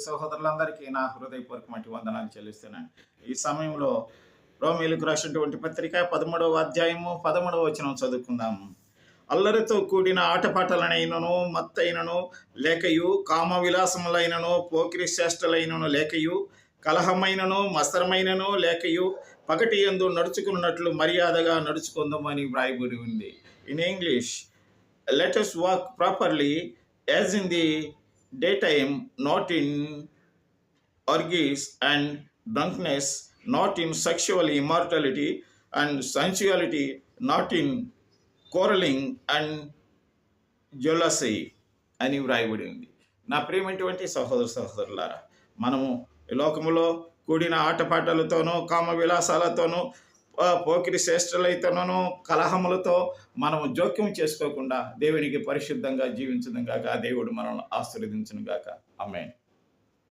సహోదరులందరికీ నా హృదయపూర్వకమైన వందనాలు చెల్లిస్తున్నాను. ఈ సమయంలో రోమీయులకు రాసినటువంటి పత్రిక 13వ అధ్యాయము 13వ వచనం చదువుకుందాం. అల్లరితో కూడిన ఆటపాటలనైనను మత్తైనను లేకయు, కామ విలాసములైనను పోకిరి చేష్టలైనను లేకయు, కలహమైనను మత్సరమైనను లేకయు, పగటి యందు నడుచుకున్నట్లు మర్యాదగా నడుచుకుందామని వ్రాయబడి ఉంది. In English, let us walk properly as in the daytime, not in orgies and drunkenness, not in sexual immorality and sensuality, not in quarreling and jealousy అని వ్రాయబడి ఉంది. నా ప్రియమైనటువంటి సహోదరులారా, మనము ఈ లోకములో కూడిన ఆటపాటలతోనూ కామ విలాసాలతోనూ పోకిరి శ్రేష్ఠులైతేనూ కలహములతో మనము జోక్యం చేసుకోకుండా దేవునికి పరిశుద్ధంగా జీవించును గాక. దేవుడు మనల్ని ఆశీర్వదించును గాక. ఆమేన్.